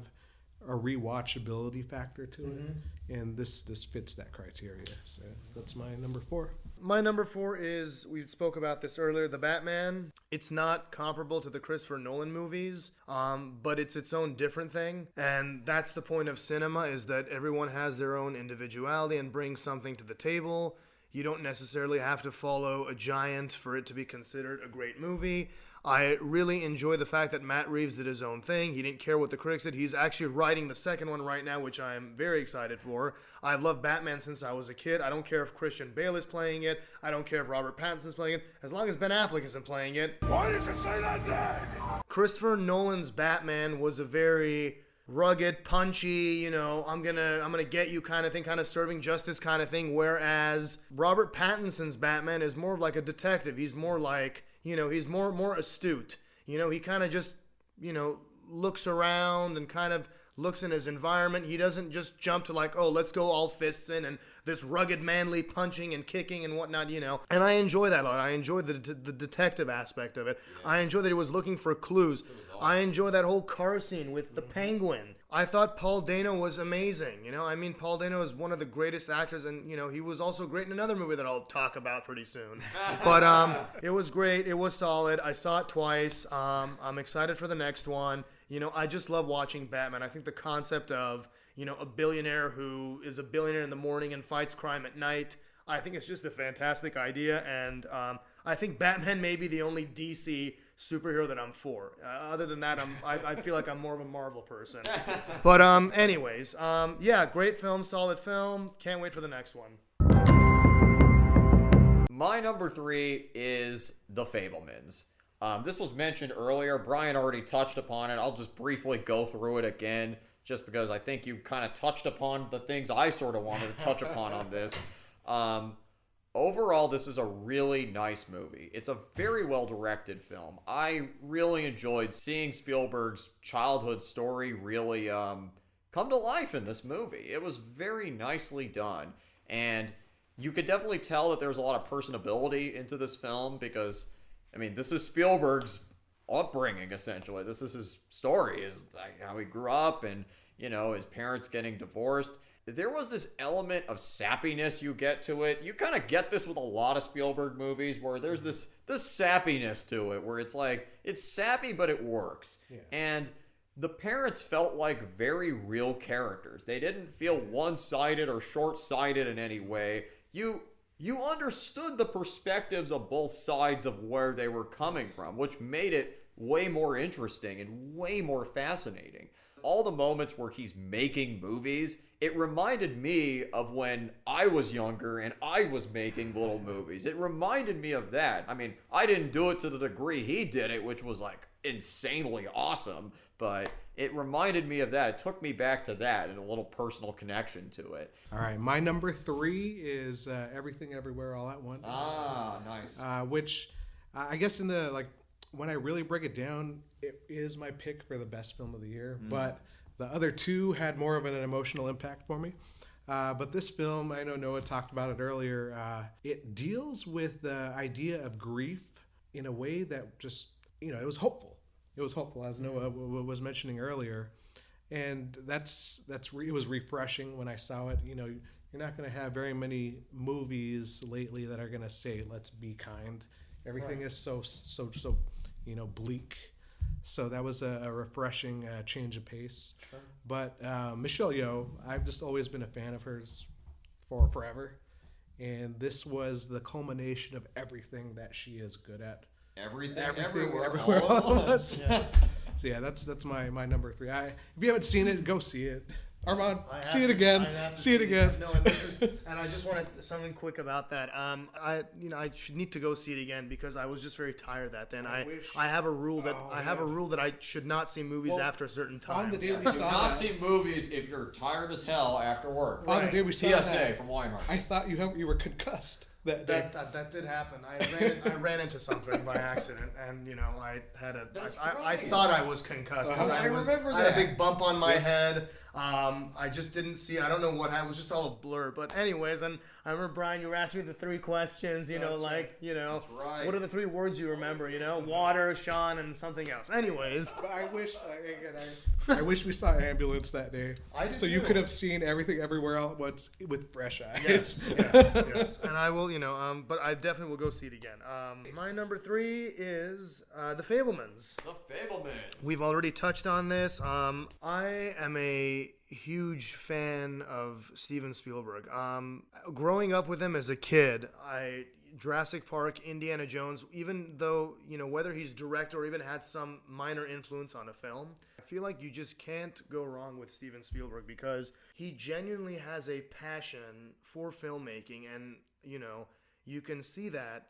a rewatchability factor to it, and this fits that criteria. So that's my number 4. My number 4 is, we spoke about this earlier, The Batman. It's not comparable to the Christopher Nolan movies, but it's its own different thing. And that's the point of cinema, is that everyone has their own individuality and brings something to the table. You don't necessarily have to follow a giant for it to be considered a great movie. I really enjoy the fact that Matt Reeves did his own thing. He didn't care what the critics did. He's actually writing the second one right now, which I'm very excited for. I've loved Batman since I was a kid. I don't care if Christian Bale is playing it. I don't care if Robert Pattinson's playing it. As long as Ben Affleck isn't playing it. Why did you say that name? Christopher Nolan's Batman was a very rugged, punchy, I'm gonna get you kind of thing, kind of serving justice kind of thing, whereas Robert Pattinson's Batman is more like a detective. He's more like, he's more astute. He kind of just, looks around and kind of looks in his environment. He doesn't just jump to like, oh, let's go all fists in and this rugged, manly punching and kicking and whatnot, And I enjoy that a lot. I enjoy the detective aspect of it. Yeah. I enjoy that he was looking for clues. I enjoy that whole car scene with the penguin. I thought Paul Dano was amazing. Paul Dano is one of the greatest actors, and, he was also great in another movie that I'll talk about pretty soon. But it was great. It was solid. I saw it twice. I'm excited for the next one. I just love watching Batman. I think the concept of, a billionaire who is a billionaire in the morning and fights crime at night, I think it's just a fantastic idea, and I think Batman may be the only DC superhero that I'm for. Other than that, I feel like I'm more of a Marvel person. But anyways, great film, solid film. Can't wait for the next one. My number 3 is The Fabelmans. This was mentioned earlier. Brian already touched upon it. I'll just briefly go through it again, just because I think you kind of touched upon the things I sort of wanted to touch upon on this. Overall, this is a really nice movie. It's a very well-directed film. I really enjoyed seeing Spielberg's childhood story really come to life in this movie. It was very nicely done, and you could definitely tell that there's a lot of personability into this film because, this is Spielberg's upbringing, essentially. This is his story, is like how he grew up and, his parents getting divorced. There was this element of sappiness you get to it. You kind of get this with a lot of Spielberg movies where there's this sappiness to it, where it's like, it's sappy, but it works. Yeah. And the parents felt like very real characters. They didn't feel one-sided or short-sighted in any way. You understood the perspectives of both sides of where they were coming from, which made it way more interesting and way more fascinating. All the moments where he's making movies, it reminded me of when I was younger and I was making little movies. It reminded me of that. I didn't do it to the degree he did it, which was like insanely awesome, but it reminded me of that. It took me back to that and a little personal connection to it. All right, my number 3 is Everything Everywhere All at Once. Ah, nice. Which I guess in the when I really break it down, it is my pick for the best film of the year. But the other 2 had more of an emotional impact for me. But this film, I know Noah talked about it earlier, it deals with the idea of grief in a way that just, it was hopeful. It was hopeful, as Noah was mentioning earlier. And it was refreshing when I saw it. You're not going to have very many movies lately that are going to say, let's be kind. Everything is so bleak. So that was a refreshing change of pace. Sure. But Michelle Yeoh, I've just always been a fan of hers for forever. And this was the culmination of everything that she is good at. Everything everywhere all at once. Yeah. So yeah, that's my number 3. If you haven't seen it, go see it. Armand, see it again. See it again. No, and this is, and I just wanted something quick about that. I should need to go see it again because I was just very tired that day. And I have a rule that I should not see movies after a certain time. On the day we do saw not that, see movies if you're tired as hell after work. On the day we saw TSA that, from WeinHart. I thought you were concussed. That did happen. I ran into something by accident, and I thought I was concussed because I had a big bump on my head. I just didn't see. I don't know what happened. It was just all a blur. But anyways, and I remember Brian, you were asking me the 3 questions. That's right. What are the 3 words you remember? Water, Sean, and something else. Anyways, but I wish we saw Ambulance that day. So you could have seen everything everywhere all at once with fresh eyes. Yes. And I will, but I definitely will go see it again. My number 3 is The Fabelmans. The Fabelmans. We've already touched on this. I am a huge fan of Steven Spielberg. Growing up with him as a kid, Jurassic Park, Indiana Jones, even though, whether he's director or even had some minor influence on a film, I feel like you just can't go wrong with Steven Spielberg because he genuinely has a passion for filmmaking, and, you can see that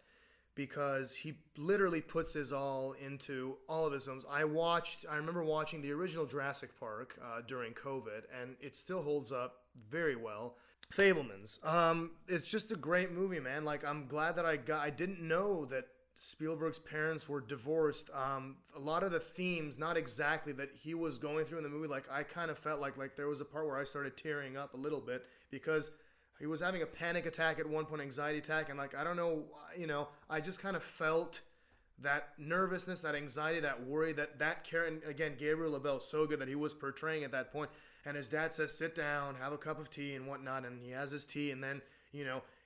because he literally puts his all into all of his films. I remember watching the original Jurassic Park during COVID, and it still holds up very well. Fabelmans. It's just a great movie, man. Like, I'm glad that I didn't know that Spielberg's parents were divorced. A lot of the themes, not exactly that he was going through in the movie, like I kind of felt like there was a part where I started tearing up a little bit because he was having a panic attack at one point, anxiety attack, and I don't know, I just kind of felt that nervousness, that anxiety, that worry, that care. And again, Gabriel LaBelle, so good that he was portraying at that point. And his dad says, sit down, have a cup of tea and whatnot. And he has his tea. And then,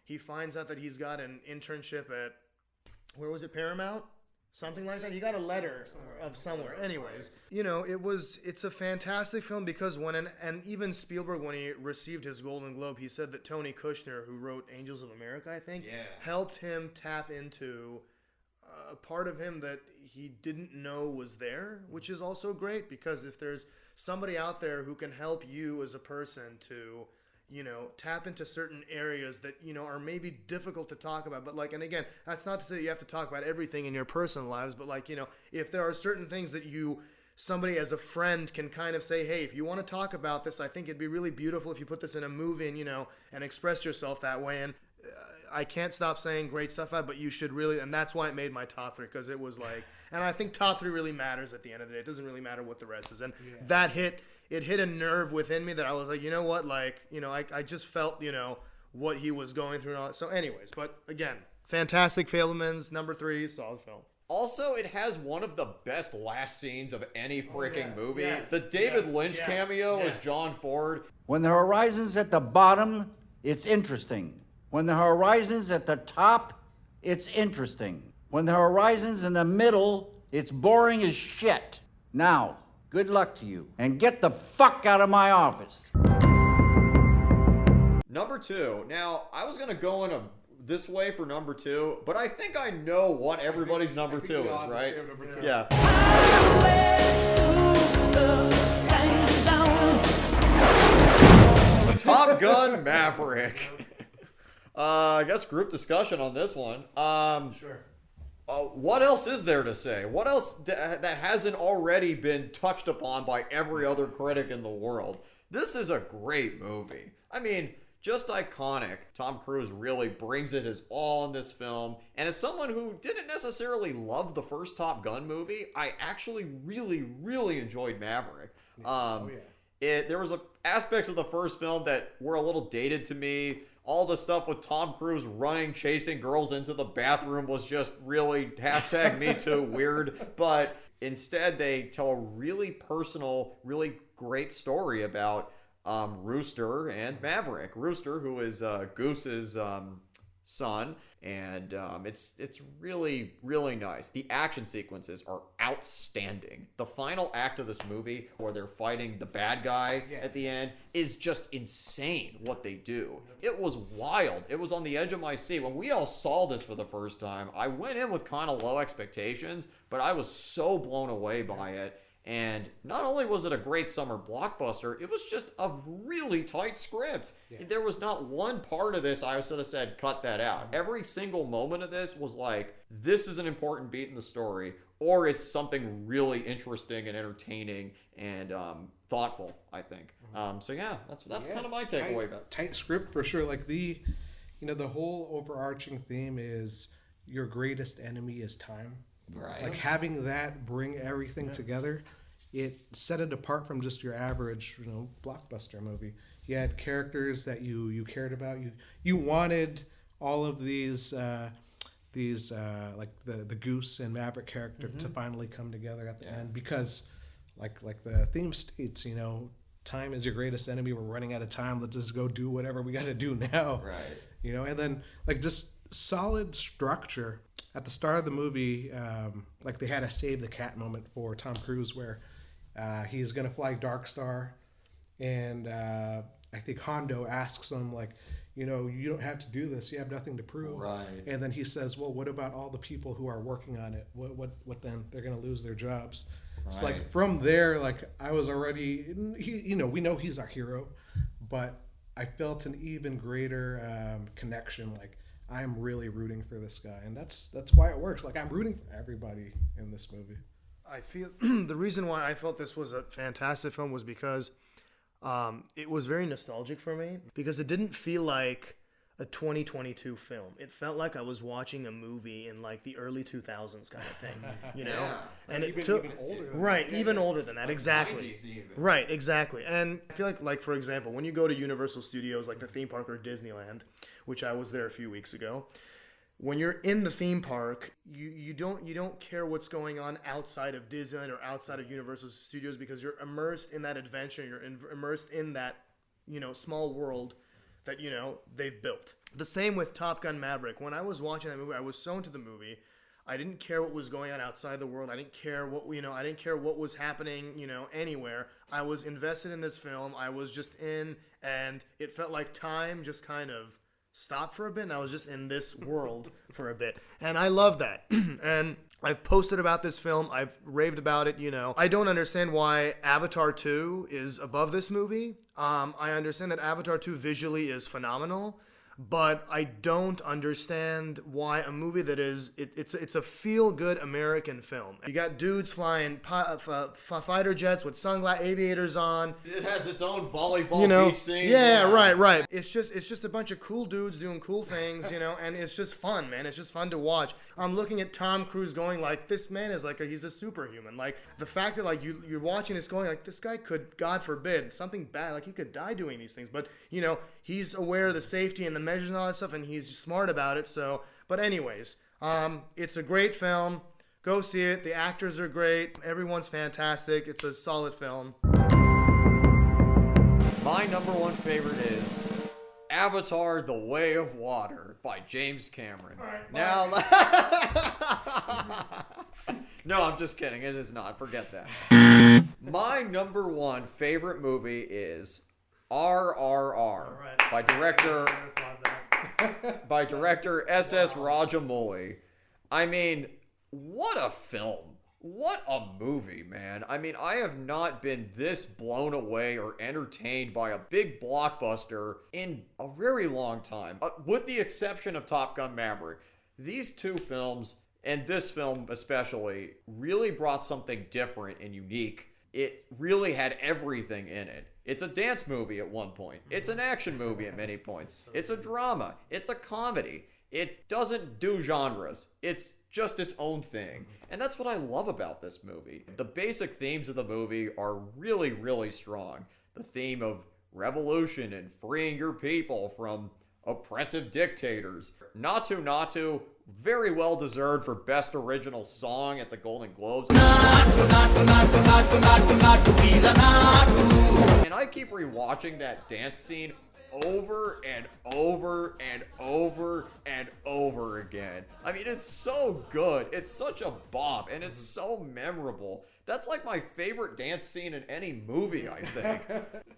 he finds out that he's got an internship at, where was it, Paramount? Something like that. He got a letter of somewhere. Anyways, it's a fantastic film because and even Spielberg, when he received his Golden Globe, he said that Tony Kushner, who wrote Angels of America, I think, helped him tap into a part of him that he didn't know was there, which is also great because if there's somebody out there who can help you as a person to, tap into certain areas that, are maybe difficult to talk about. But and again, that's not to say you have to talk about everything in your personal lives, but if there are certain things that somebody as a friend can kind of say, hey, if you want to talk about this, I think it'd be really beautiful if you put this in a movie and, and express yourself that way. And I can't stop saying great stuff out, but you should really, and that's why it made my top 3, because it was and I think top 3 really matters at the end of the day. It doesn't really matter what the rest is. And that hit a nerve within me that I was like, you know what, I just felt, what he was going through and all that. So anyways, but again, fantastic Fabelmans, number 3, solid film. Also, it has one of the best last scenes of any freaking movie. Yes, the David Lynch cameo as John Ford. When the horizon's at the bottom, it's interesting. When the horizon's at the top, it's interesting. When the horizon's in the middle, it's boring as shit. Now, good luck to you, and get the fuck out of my office. Number 2. Now, I was going to go in this way for number 2, but I think I know what everybody's number 2 is, right? Number 2. Yeah. Top Gun Maverick. I guess group discussion on this one. Sure. What else is there to say? What else that hasn't already been touched upon by every other critic in the world? This is a great movie. I mean, just iconic. Tom Cruise really brings it his all in this film. And as someone who didn't necessarily love the first Top Gun movie, I actually really, really enjoyed Maverick. There was aspects of the first film that were a little dated to me. All the stuff with Tom Cruise running, chasing girls into the bathroom was just really #MeToo weird. But instead, they tell a really personal, really great story about Rooster and Maverick. Rooster, who is Goose's son, And it's really, really nice. The action sequences are outstanding. The final act of this movie, where they're fighting the bad guy at the end, is just insane what they do. It was wild. It was on the edge of my seat. When we all saw this for the first time, I went in with kind of low expectations, but I was so blown away by it. And not only was it a great summer blockbuster, it was just a really tight script. Yeah. There was not one part of this I sort of said, cut that out. Every single moment of this was like, this is an important beat in the story, or it's something really interesting and entertaining and thoughtful, I think. So yeah, that's kind of my takeaway about it. Tight script for sure. Like the whole overarching theme is your greatest enemy is time. Right. Like having that bring everything together, it set it apart from just your average, blockbuster movie. You had characters that you cared about. You wanted all of these like the Goose and Maverick character to finally come together at the end, because like the theme states, time is your greatest enemy. We're running out of time. Let's just go do whatever we got to do now. Right. And then like just solid structure. At the start of the movie, like they had a save the cat moment for Tom Cruise where he's going to fly Dark Star, and I think Hondo asks him, like, you don't have to do this. You have nothing to prove. Right. And then he says, well, what about all the people who are working on it? What then? They're going to lose their jobs. Right. It's like from there, like I was already, we know he's our hero, but I felt an even greater connection, like, I'm really rooting for this guy, and that's why it works. Like I'm rooting for everybody in this movie. I feel the reason why I felt this was a fantastic film was because it was very nostalgic for me, because it didn't feel like a 2022 film. It felt like I was watching a movie in like the early 2000s kind of thing, Yeah. And even older than right, that. Even older than that, like exactly. 90s even. Right, exactly. And I feel like for example, when you go to Universal Studios, like the theme park or Disneyland, which I was there a few weeks ago, when you're in the theme park, you don't care what's going on outside of Disneyland or outside of Universal Studios, because you're immersed in that adventure. You're immersed in that small world that they've built. The same with Top Gun Maverick. When I was watching that movie, I was so into the movie. I didn't care what was going on outside the world. I didn't care what was happening, anywhere. I was invested in this film. I was just in, and it felt like time just kind of stopped for a bit, and I was just in this world for a bit. And I love that. And I've posted about this film. I've raved about it, I don't understand why Avatar 2 is above this movie. I understand that Avatar 2 visually is phenomenal, but I don't understand why a movie that is it's a feel-good American film. You got dudes flying fighter jets with aviators on. It has its own volleyball beach scene. Yeah, right. It's just a bunch of cool dudes doing cool things, and it's just fun, man. It's just fun to watch. I'm looking at Tom Cruise going like, this man is like he's a superhuman. Like the fact that like you're watching this going like, this guy could, God forbid, something bad, like he could die doing these things, but he's aware of the safety and the measures and all that stuff, and he's smart about it. So, but anyways, it's a great film. Go see it. The actors are great. Everyone's fantastic. It's a solid film. My number one favorite is Avatar: The Way of Water by James Cameron. Right, now, no, I'm just kidding. It is not. Forget that. My number one favorite movie is RRR by director S.S. Rajamouli. I mean, what a film. What a movie, man. I mean, I have not been this blown away or entertained by a big blockbuster in a very long time. With the exception of Top Gun Maverick, these two films, and this film especially, really brought something different and unique. It really had everything in it. It's a dance movie at one point. It's an action movie at many points. It's a drama. It's a comedy. It doesn't do genres. It's just its own thing. And that's what I love about this movie. The basic themes of the movie are really, really strong. The theme of revolution and freeing your people from oppressive dictators. Natu, very well deserved for Best Original Song at the Golden Globes. And I keep rewatching that dance scene over and over and over and over again. I mean, it's so good. It's such a bop, and it's so memorable. That's like my favorite dance scene in any movie, I think.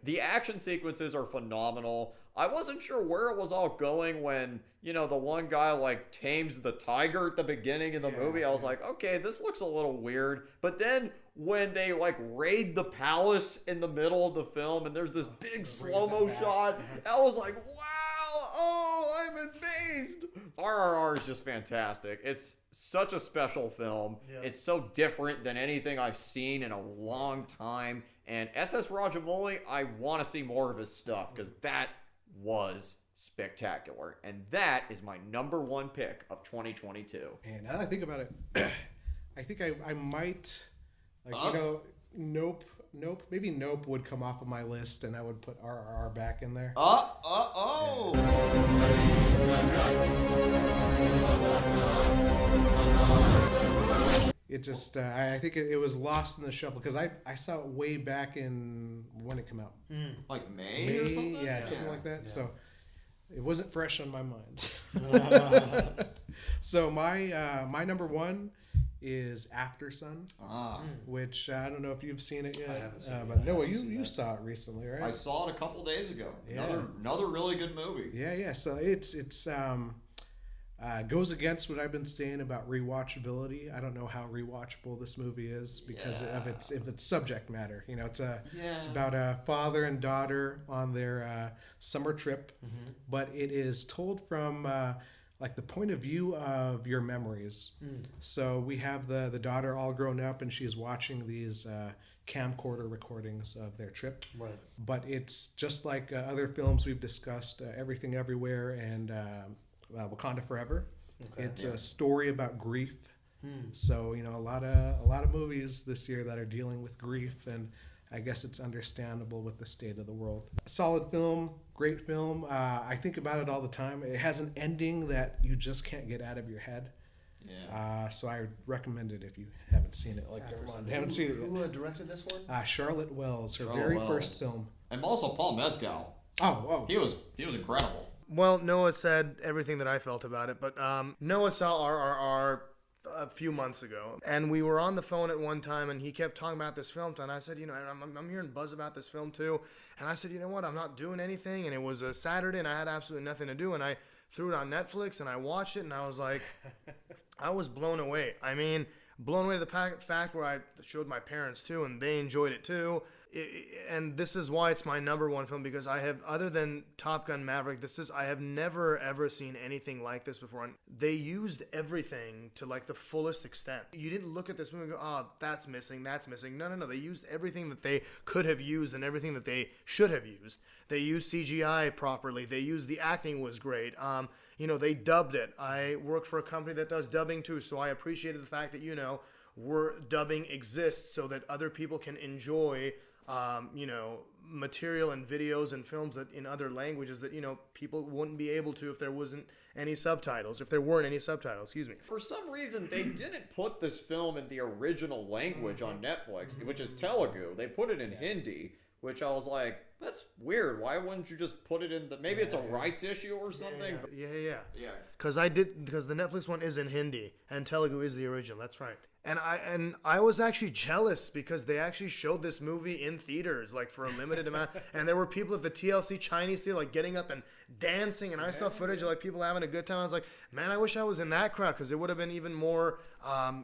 The action sequences are phenomenal. I wasn't sure where it was all going when, you know, the one guy like tames the tiger at the beginning of the movie. I was like, okay, this looks a little weird. But then when they like raid the palace in the middle of the film and there's this big slow-mo shot, I was like, wow, oh, I'm amazed. RRR is just fantastic. It's such a special film. Yeah. It's so different than anything I've seen in a long time. And SS Rajamouli, I want to see more of his stuff because that was spectacular. And that is my number one pick of 2022. And now that I think about it, I think I might, like, you know, Nope. Maybe Nope would come off of my list and I would put RRR back in there. It just, I think it was lost in the shuffle because I saw it way back in, when it came out. Like May or something? Yeah, something like that. Yeah. So it wasn't fresh on my mind. So my number one is After Sun, which I don't know if you've seen it yet. I haven't seen it. But Noah, you saw it recently, right? I saw it a couple days ago. Yeah. Another really good movie. Yeah. So it's goes against what I've been saying about rewatchability. I don't know how rewatchable this movie is because of its subject matter. You know, it's about a father and daughter on their summer trip, but it is told from like the point of view of your memories. So we have the daughter all grown up and she's watching these camcorder recordings of their trip. Right. But it's just like other films we've discussed, Everything Everywhere and Wakanda Forever. Okay. It's a story about grief. So, you know, a lot of movies this year that are dealing with grief, and I guess it's understandable with the state of the world. Solid film, great film. I think about it all the time. It has an ending that you just can't get out of your head. Yeah. So I recommend it if you haven't seen it. Like Armand, haven't seen it yet. Who directed this one? Charlotte Wells, her very first film. And also Paul Mescal. Oh. He was incredible. Well, Noah said everything that I felt about it, but Noah saw RRR a few months ago, and we were on the phone at one time, and he kept talking about this film, and I said, you know, I'm hearing buzz about this film too, and I said, you know what, I'm not doing anything, and it was a Saturday, and I had absolutely nothing to do, and I threw it on Netflix, and I watched it, and I was like, I was blown away. I mean, blown away to the fact where I showed my parents too, and they enjoyed it too. And this is why it's my number one film, because I have, other than Top Gun Maverick, I have never ever seen anything like this before. And they used everything to like the fullest extent. You didn't look at this movie and go, oh, that's missing. No. They used everything that they could have used and everything that they should have used. They used CGI properly. They used, the acting was great. You know, they dubbed it. I work for a company that does dubbing too, so I appreciated the fact that, you know, dubbing exists so that other people can enjoy you know, material and videos and films that in other languages that, you know, people wouldn't be able to if there weren't any subtitles. Excuse me. For some reason, they didn't put this film in the original language on Netflix, which is Telugu. They put it in Hindi, which I was like, that's weird. Why wouldn't you just put it in maybe it's a rights issue or something? Yeah. Because the Netflix one is in Hindi and Telugu is the original. That's right. And I was actually jealous because they actually showed this movie in theaters, like for a limited amount. And there were people at the TLC Chinese theater, like getting up and dancing. And I saw footage of like people having a good time. I was like, man, I wish I was in that crowd because it would have been even more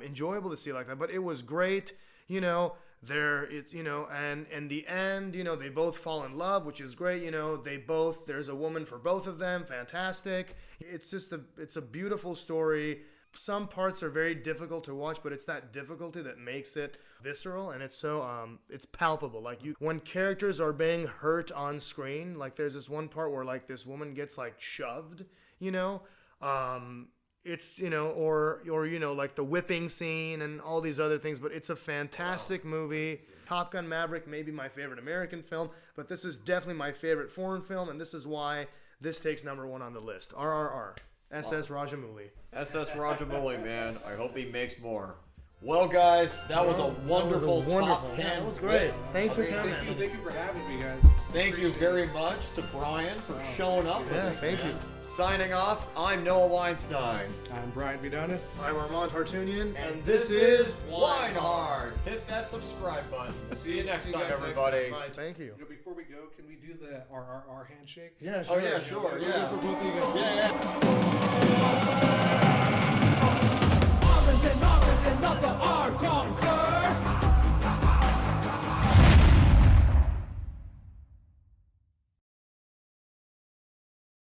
enjoyable to see like that. But it was great, you know. You know, and in the end, you know, they both fall in love, which is great. You know, there's a woman for both of them. Fantastic. It's just it's a beautiful story. Some parts are very difficult to watch, but it's that difficulty that makes it visceral, and it's so it's palpable. Like when characters are being hurt on screen, like there's this one part where like this woman gets like shoved, you know, it's, you know, or you know, like the whipping scene and all these other things. But it's a fantastic movie. Top Gun Maverick may be my favorite American film, but this is definitely my favorite foreign film, and this is why this takes number one on the list. RRR. SS Rajamouli. SS Rajamouli, man. I hope he makes more. Well, guys, that was a wonderful top 10. Yeah, that was great. list. Thanks for coming. Thank you for having me, guys. Thank you very much to Brian for showing up with us. thank man. you. Signing off, I'm Noah Weinstein. I'm Brian Vidanes. I'm Armand Hartoonian, And this is WeinHart. Hit that subscribe button. We'll see you next time, guys everybody. Bye. Thank you. Before we go, can we do the RRR handshake? Yeah, sure. Oh, yeah, sure. Yeah. For both of you guys. Yeah.